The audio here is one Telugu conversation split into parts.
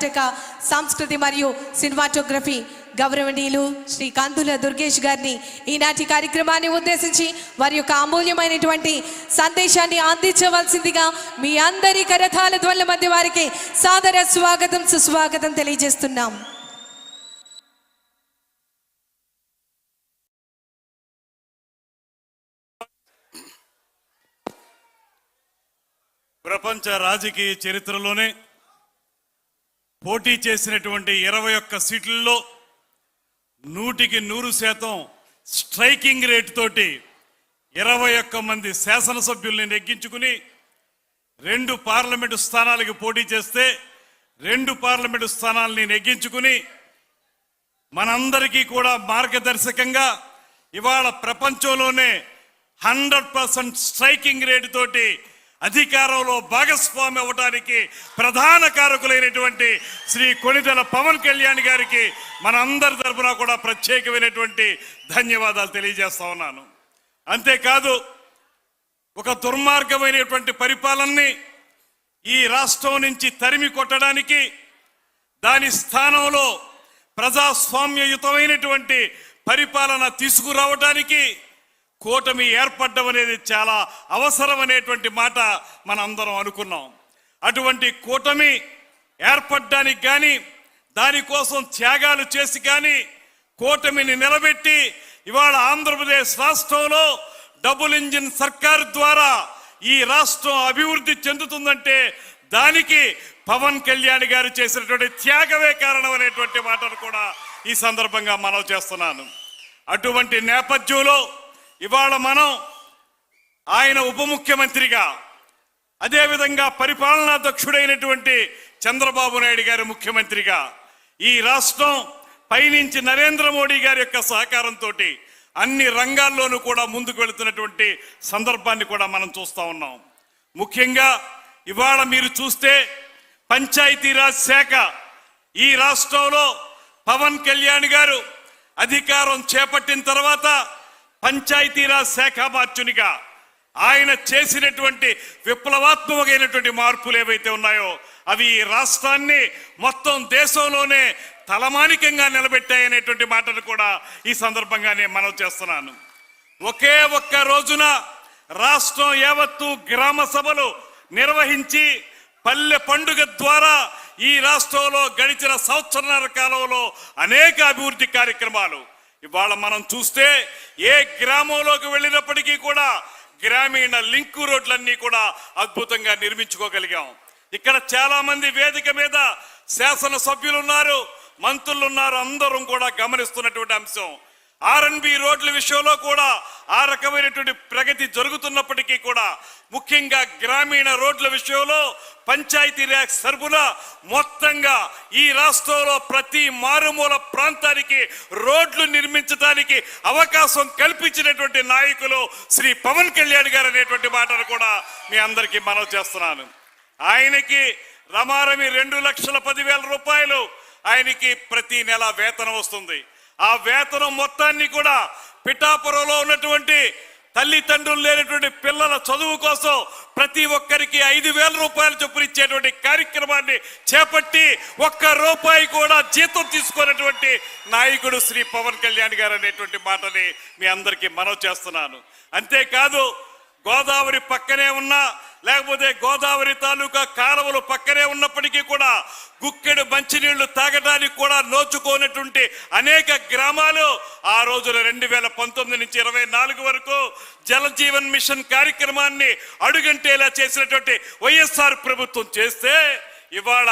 పర్యాటక సంస్కృతి మరియు సినిమాటోగ్రఫీ గౌరవనీయులు శ్రీ కందుల దుర్గేష్ గారిని ఈనాటి కార్యక్రమాన్ని ఉద్దేశించి వారి యొక్క అమూల్యమైనటువంటి సందేశాన్ని అందించవలసిందిగా మీ అందరి కరతాళ ధ్వనుల మధ్య వారికి సాదర స్వాగతం సుస్వాగతం తెలియజేస్తున్నాం. ప్రపంచ రాజకీయ చరిత్రలోనే పోటీ చేసినటువంటి 21 సీట్లలో 100% స్ట్రైకింగ్ రేట్ తోటి 21 మంది శాసనసభ్యుల్ని నెగ్గించుకుని 2 పార్లమెంటు స్థానాలకు పోటీ చేస్తే 2 పార్లమెంటు స్థానాలని నెగ్గించుకుని మనందరికీ కూడా మార్గదర్శకంగా ఇవాళ ప్రపంచంలోనే 100% స్ట్రైకింగ్ రేట్ తోటి అధికారంలో భాగస్వామి అవ్వడానికి ప్రధాన కారకులైనటువంటి శ్రీ కొణిదెల పవన్ కళ్యాణ్ గారికి మనందరి తరఫున కూడా ప్రత్యేకమైనటువంటి ధన్యవాదాలు తెలియజేస్తా ఉన్నాను. అంతేకాదు ఒక దుర్మార్గమైనటువంటి పరిపాలనని ఈ రాష్ట్రం నుంచి తరిమి కొట్టడానికి దాని స్థానంలో ప్రజాస్వామ్యయుతమైనటువంటి పరిపాలన తీసుకురావడానికి కూటమి ఏర్పడడం అనేది చాలా అవసరం అనేటువంటి మాట మనందరం అనుకున్నాం. అటువంటి కూటమి ఏర్పడడానికి కానీ దానికోసం త్యాగాలు చేసి కానీ కూటమిని నిలబెట్టి ఇవాళ ఆంధ్రప్రదేశ్ రాష్ట్రంలో డబుల్ ఇంజిన్ సర్కార్ ద్వారా ఈ రాష్ట్రం అభివృద్ధి చెందుతుందంటే దానికి పవన్ కళ్యాణ్ గారు చేసినటువంటి త్యాగమే కారణం అనేటువంటి మాటను కూడా ఈ సందర్భంగా మనవి చేస్తున్నాను. అటువంటి నేపథ్యంలో ఇవాళ మనం ఆయన ఉప ముఖ్యమంత్రిగా అదేవిధంగా పరిపాలనా దక్షుడైనటువంటి చంద్రబాబు నాయుడు గారి ముఖ్యమంత్రిగా ఈ రాష్ట్రం పైనుంచి నరేంద్ర మోడీ గారి యొక్క సహకారంతో అన్ని రంగాల్లోనూ కూడా ముందుకు వెళుతున్నటువంటి సందర్భాన్ని కూడా మనం చూస్తూ ఉన్నాం. ముఖ్యంగా ఇవాళ మీరు చూస్తే పంచాయతీరాజ్ శాఖ ఈ రాష్ట్రంలో పవన్ కళ్యాణ్ గారు అధికారం చేపట్టిన తర్వాత పంచాయతీరాజ్ శాఖ మార్చునిగా ఆయన చేసినటువంటి విప్లవాత్మకమైనటువంటి మార్పులు ఏవైతే ఉన్నాయో అవి ఈ రాష్ట్రాన్ని మొత్తం దేశంలోనే తలమానికంగా నిలబెట్టాయనేటువంటి మాటను కూడా ఈ సందర్భంగా నేను మనవి చేస్తున్నాను. ఒకే ఒక్క రోజున రాష్ట్రం యావత్తు గ్రామ సభలు నిర్వహించి పల్లె పండుగ ద్వారా ఈ రాష్ట్రంలో గడిచిన సంవత్సరాల కాలంలో అనేక అభివృద్ధి కార్యక్రమాలు ఇవాళ మనం చూస్తే ఏ గ్రామంలోకి వెళ్ళినప్పటికీ కూడా గ్రామీణ లింకు రోడ్లన్నీ కూడా అద్భుతంగా నిర్మించుకోగలిగాం. ఇక్కడ చాలా మంది వేదిక మీద శాసనసభ్యులు ఉన్నారు, మంత్రులు ఉన్నారు, అందరం కూడా గమనిస్తున్నటువంటి అంశం. R&B రోడ్ల విషయంలో కూడా ఆ రకమైనటువంటి ప్రగతి జరుగుతున్నప్పటికీ కూడా ముఖ్యంగా గ్రామీణ రోడ్ల విషయంలో పంచాయతీరాజ్ సర్పున మొత్తంగా ఈ రాష్ట్రంలో ప్రతి మారుమూల ప్రాంతానికి రోడ్లు నిర్మించడానికి అవకాశం కల్పించినటువంటి నాయకులు శ్రీ పవన్ కళ్యాణ్ గారు అనేటువంటి మాటను కూడా మీ అందరికీ మనవి చేస్తున్నాను. ఆయనకి రమారమి 2,10,000 రూపాయలు ఆయనకి ప్రతి నెల వేతనం వస్తుంది. ఆ వేతనం మొత్తాన్ని కూడా పిఠాపురంలో ఉన్నటువంటి తల్లిదండ్రులు లేనటువంటి పిల్లల చదువు కోసం ప్రతి ఒక్కరికి 5,000 రూపాయలు చొప్పున ఇచ్చేటువంటి కార్యక్రమాన్ని చేపట్టి ₹1 కూడా జీతం తీసుకున్నటువంటి నాయకుడు శ్రీ పవన్ కళ్యాణ్ గారు అనేటువంటి మాటని మీ అందరికీ మనవి చేస్తున్నాను. అంతేకాదు గోదావరి పక్కనే ఉన్న లేకపోతే గోదావరి తాలూకా కాలువలు పక్కనే ఉన్నప్పటికీ కూడా గుక్కెడు మంచినీళ్లు తాగడానికి కూడా నోచుకోనటువంటి అనేక గ్రామాలు ఆ రోజున 2019 నుంచి 24 వరకు జల జీవన్ మిషన్ కార్యక్రమాన్ని అడుగంటేలా చేసినటువంటి వైఎస్ఆర్ ప్రభుత్వం చేస్తే ఇవాళ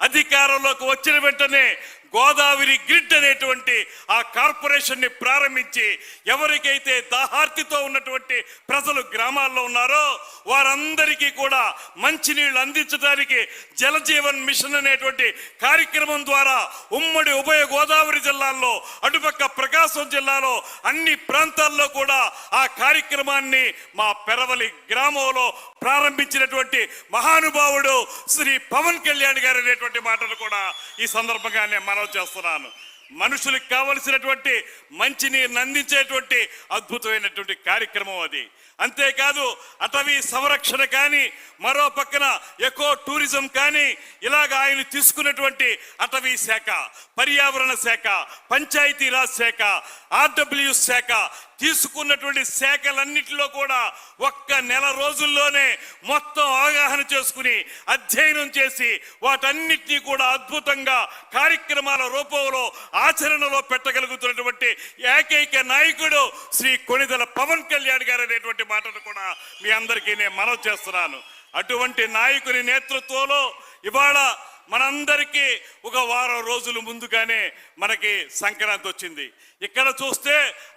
అధికారంలోకి వచ్చిన వెంటనే గోదావరి గ్రిడ్ అనేటువంటి ఆ కార్పొరేషన్ ని ప్రారంభించి ఎవరికైతే దాహార్తితో ఉన్నటువంటి ప్రజలు గ్రామాల్లో ఉన్నారో వారందరికీ కూడా మంచినీళ్లు అందించడానికి జల జీవన్ మిషన్ అనేటువంటి కార్యక్రమం ద్వారా ఉమ్మడి ఉభయ గోదావరి జిల్లాల్లో అటుపక్క ప్రకాశం జిల్లాలో అన్ని ప్రాంతాల్లో కూడా ఆ కార్యక్రమాన్ని మా పెరవలి గ్రామంలో ప్రారంభించినటువంటి మహానుభావుడు శ్రీ పవన్ కళ్యాణ్ గారు అనేటువంటి మాటలు కూడా ఈ సందర్భంగా నేను మనవి చేస్తున్నాను. మనుషులకు కావలసినటువంటి మంచినీరుని అందించేటువంటి అద్భుతమైనటువంటి కార్యక్రమం అది. అంతేకాదు అటవీ సంరక్షణ కానీ, మరో పక్కన ఎకో టూరిజం కానీ, ఇలాగ ఆయన తీసుకున్నటువంటి అటవీ శాఖ, పర్యావరణ శాఖ, పంచాయతీరాజ్ శాఖ, ఆర్డబ్ల్యూ శాఖ తీసుకున్నటువంటి శాఖలన్నిటిలో కూడా ఒక్క నెల రోజుల్లోనే మొత్తం అవగాహన చేసుకుని అధ్యయనం చేసి వాటన్నిటినీ కూడా అద్భుతంగా కార్యక్రమాల రూపంలో ఆచరణలో పెట్టగలుగుతున్నటువంటి ఏకైక నాయకుడు శ్రీ కొణిదెల పవన్ కళ్యాణ్ గారు అనేటువంటి మాటను కూడా మీ అందరికీ నేను మనవి చేస్తున్నాను. అటువంటి నాయకుని నేతృత్వంలో ఇవాళ మనందరికీ ఒక వారం రోజులు ముందుగానే మనకి సంక్రాంతి వచ్చింది. ఇక్కడ చూస్తే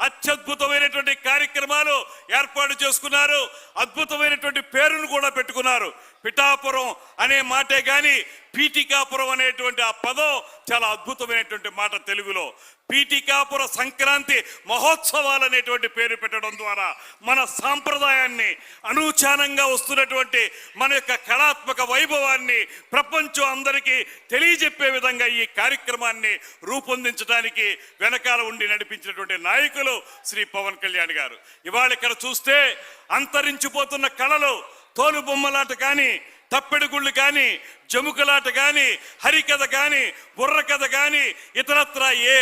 అత్యద్భుతమైనటువంటి కార్యక్రమాలు ఏర్పాటు చేసుకున్నారు. అద్భుతమైనటువంటి పేరును కూడా పెట్టుకున్నారు. పిఠాపురం అనే మాటే గాని పీఠికాపురం అనేటువంటి ఆ పదం చాలా అద్భుతమైనటువంటి మాట తెలుగులో. పీఠికాపుర సంక్రాంతి మహోత్సవాలు అనేటువంటి పేరు పెట్టడం ద్వారా మన సాంప్రదాయాన్ని, అనూచానంగా వస్తున్నటువంటి మన యొక్క కళాత్మక వైభవాన్ని ప్రపంచం అందరికీ తెలియజెప్పే విధంగా ఈ కార్యక్రమాన్ని రూపొందించడానికి వెనకాల ఉండి నడిపించినటువంటి నాయకులు శ్రీ పవన్ కళ్యాణ్ గారు. ఇవాళ ఇక్కడ చూస్తే అంతరించిపోతున్న కళలు, తోలు బొమ్మలాట కానీ, తప్పెడుగుళ్ళు కానీ, జముకలాట కానీ, హరికథ కానీ, బుర్రకథ కానీ, ఇతరత్ర ఏ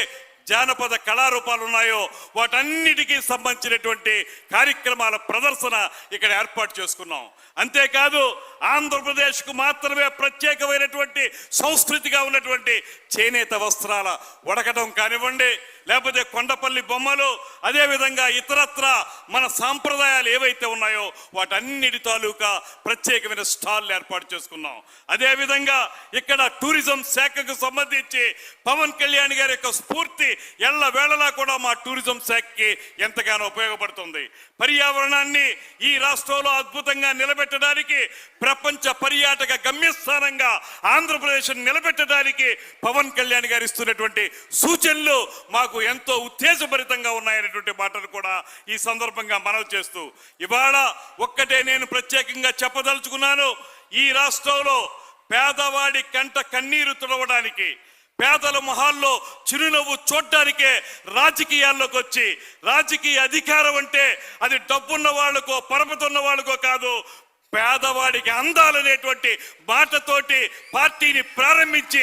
జానపద కళారూపాలు ఉన్నాయో వాటన్నిటికీ సంబంధించినటువంటి కార్యక్రమాల ప్రదర్శన ఇక్కడ ఏర్పాటు చేసుకున్నాం. అంతేకాదు ఆంధ్రప్రదేశ్కు మాత్రమే ప్రత్యేకమైనటువంటి సంస్కృతిగా ఉన్నటువంటి చేనేత వస్త్రాల వడకటం కానివ్వండి, లేకపోతే కొండపల్లి బొమ్మలు, అదేవిధంగా ఇతరత్ర మన సాంప్రదాయాలు ఏవైతే ఉన్నాయో వాటన్నిటి తాలూకా ప్రత్యేకమైన స్టాల్ ఏర్పాటు చేసుకున్నాం. అదేవిధంగా ఇక్కడ టూరిజం శాఖకు సంబంధించి పవన్ కళ్యాణ్ గారి యొక్క స్ఫూర్తి ఎల్ల వేళలా కూడా మా టూరిజం శాఖకి ఎంతగానో ఉపయోగపడుతుంది. పర్యావరణాన్ని ఈ రాష్ట్రంలో అద్భుతంగా నిలబెట్టడానికి, ప్రపంచ పర్యాటక గమ్యస్థానంగా ఆంధ్రప్రదేశ్ నిలబెట్టడానికి పవన్ కళ్యాణ్ గారు ఇస్తున్నటువంటి సూచనలు మాకు ఎంతో ఉత్తేజభరితంగా ఉన్నాయనేటువంటి మాటలు కూడా ఈ సందర్భంగా మనవి చేస్తూ, ఇవాళ ఒక్కటే నేను ప్రత్యేకంగా చెప్పదలుచుకున్నాను. ఈ రాష్ట్రంలో పేదవాడి కంట కన్నీరు తుడవడానికి, పేదల మొహాల్లో చిరునవ్వు చూడ్డానికే రాజకీయాల్లోకి వచ్చి, రాజకీయ అధికారం అంటే అది డబ్బున్న వాళ్ళకో పరపతున్న వాళ్ళకో కాదు, పేదవాడికి అందాలనేటువంటి మాటతోటి పార్టీని ప్రారంభించి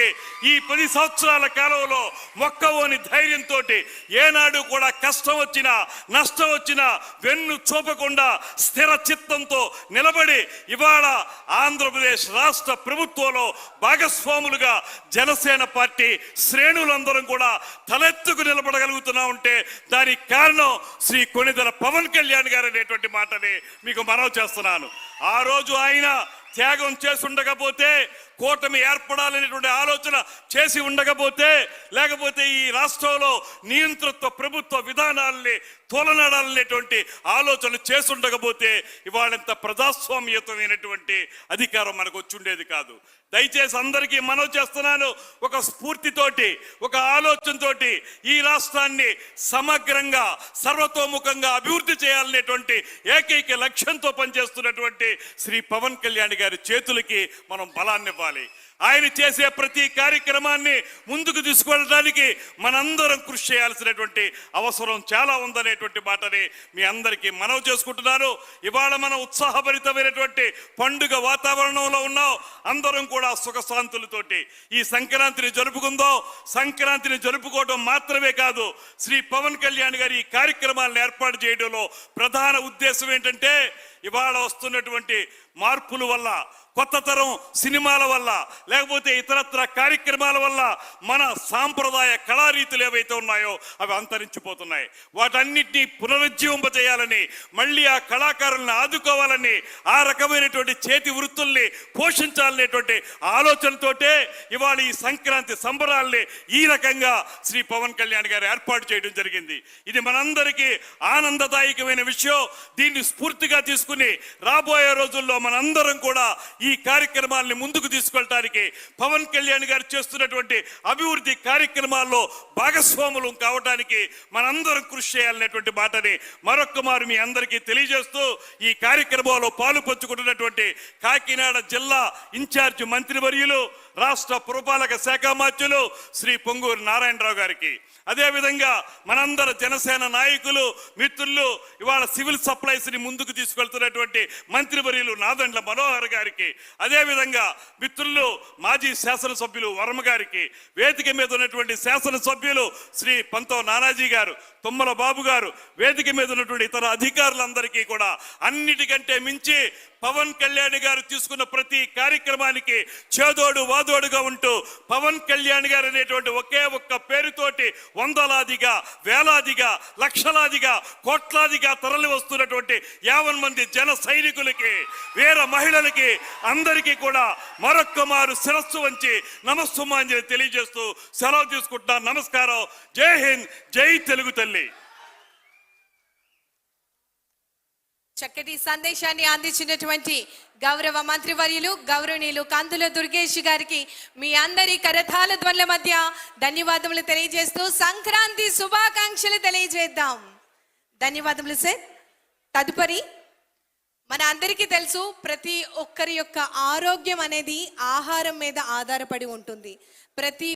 ఈ 10 సంవత్సరాల కాలంలో మొక్కవోని ధైర్యంతో ఏనాడు కూడా కష్టం వచ్చినా నష్టం వచ్చినా వెన్ను చూపకుండా స్థిర చిత్తంతో నిలబడి ఇవాళ ఆంధ్రప్రదేశ్ రాష్ట్ర ప్రభుత్వంలో భాగస్వాములుగా జనసేన పార్టీ శ్రేణులందరం కూడా తలెత్తుకు నిలబడగలుగుతున్నా ఉంటే దానికి కారణం శ్రీ కొణిదెల పవన్ కళ్యాణ్ గారు అనేటువంటి మాటని మీకు మనవి చేస్తున్నాను. ఆ రోజు ఆయన త్యాగం చేసి ఉండకపోతే, కూటమి ఏర్పడాలనేటువంటి ఆలోచన చేసి ఉండకపోతే, లేకపోతే ఈ రాష్ట్రంలో నియంతృత్వ ప్రభుత్వ విధానాలని తోలనాడాలనేటువంటి ఆలోచనలు చేసి ఉండకపోతే ఇవాళంత ప్రజాస్వామ్యతమైనటువంటి అధికారం మనకు వచ్చి ఉండేది కాదు. దయచేసి అందరికీ మనవి చేస్తున్నాను, ఒక స్ఫూర్తితోటి, ఒక ఆలోచనతోటి ఈ రాష్ట్రాన్ని సమగ్రంగా సర్వతోముఖంగా అభివృద్ధి చేయాలనేటువంటి ఏకైక లక్ష్యంతో పనిచేస్తున్నటువంటి శ్రీ పవన్ కళ్యాణ్ గారి చేతులకి మనం బలాన్ని ఇవ్వాలి. ఆయన చేసే ప్రతి కార్యక్రమాన్ని ముందుకు తీసుకువెళ్ళడానికి మనందరం కృషి చేయాల్సినటువంటి అవసరం చాలా ఉందనేటువంటి మాటని మీ అందరికీ మనవి చేసుకుంటున్నాను. ఇవాళ మనం ఉత్సాహభరితమైనటువంటి పండుగ వాతావరణంలో ఉన్నాం. అందరం కూడా సుఖశాంతులతోటి ఈ సంక్రాంతిని జరుపుకుందాం. సంక్రాంతిని జరుపుకోవడం మాత్రమే కాదు, శ్రీ పవన్ కళ్యాణ్ గారి ఈ కార్యక్రమాలను ఏర్పాటు చేయడంలో ప్రధాన ఉద్దేశం ఏంటంటే, ఇవాళ వస్తున్నటువంటి మార్పుల వల్ల, కొత్త తరం సినిమాల వల్ల, లేకపోతే ఇతరత్ర కార్యక్రమాల వల్ల మన సాంప్రదాయ కళారీతులు ఏవైతే ఉన్నాయో అవి అంతరించిపోతున్నాయి. వాటన్నిటినీ పునరుజ్జీవింపజేయాలని, మళ్ళీ ఆ కళాకారులను ఆదుకోవాలని, ఆ రకమైనటువంటి చేతి వృత్తుల్ని పోషించాలనేటువంటి ఆలోచనతోటే ఇవాళ ఈ సంక్రాంతి సంబరాల్ని ఈ రకంగా శ్రీ పవన్ కళ్యాణ్ గారు ఏర్పాటు చేయడం జరిగింది. ఇది మనందరికీ ఆనందదాయకమైన విషయం. దీన్ని స్ఫూర్తిగా తీసుకుని రాబోయే రోజుల్లో మనందరం కూడా ఈ కార్యక్రమాల్ని ముందుకు తీసుకెళ్ళడానికి, పవన్ కళ్యాణ్ గారు చేస్తున్నటువంటి అభివృద్ధి కార్యక్రమాల్లో భాగస్వాములు కావడానికి మనందరం కృషి చేయాలనేటువంటి మాటని మరొక్క మారు మీ అందరికీ తెలియజేస్తూ, ఈ కార్యక్రమంలో పాలు పంచుకుంటున్నటువంటి కాకినాడ జిల్లా ఇన్ఛార్జ్ మంత్రివర్యులు రాష్ట్ర పురపాలక శాఖ మంత్రులు శ్రీ పొంగూరు నారాయణరావు గారికి, అదేవిధంగా మనందరి జనసేన నాయకులు మిత్రులు ఇవాళ సివిల్ సప్లైస్ ని ముందుకు తీసుకెళ్తున్నటువంటి మంత్రివర్యులు నాదెండ్ల మనోహర్ గారికి, అదేవిధంగా మిత్రులు మాజీ శాసనసభ్యులు వర్మ గారికి, వేదిక మీద ఉన్నటువంటి శాసనసభ్యులు శ్రీ పంతో నానాజీ గారు, తుమ్మల బాబు గారు, వేదిక మీద ఉన్నటువంటి ఇతర అధికారులందరికీ కూడా అన్నిటికంటే మించి పవన్ కళ్యాణ్ గారు తీసుకున్న ప్రతి కార్యక్రమానికి చేదోడు వాదోడుగా ఉంటూ పవన్ కళ్యాణ్ గారు అనేటువంటి ఒకే ఒక్క పేరుతోటి వందలాదిగా, వేలాదిగా, లక్షలాదిగా, కోట్లాదిగా తరలి వస్తున్నటువంటి 50 మంది జన సైనికులకి, వీర మహిళలకి అందరికీ కూడా మరొక్క మారు శిరస్సు వంచి నమస్సుమాంజలి తెలియజేస్తూ సెలవు తీసుకుంటున్నా. నమస్కారం. జై హింద్, జై తెలుగు తల్లి. చక్కటి సందేశాన్ని అందించినటువంటి గౌరవ మంత్రివర్యులు గౌరవనీయులు కందుల దుర్గేష్ గారికి మీ అందరి కరతాళ ధ్వనుల మధ్య ధన్యవాదములు తెలియజేస్తూ సంక్రాంతి శుభాకాంక్షలు తెలియజేద్దాం. ధన్యవాదములు సార్. తదుపరి మన అందరికీ తెలుసు, ప్రతి ఒక్కరి యొక్క ఆరోగ్యం అనేది ఆహారం మీద ఆధారపడి ఉంటుంది. ప్రతి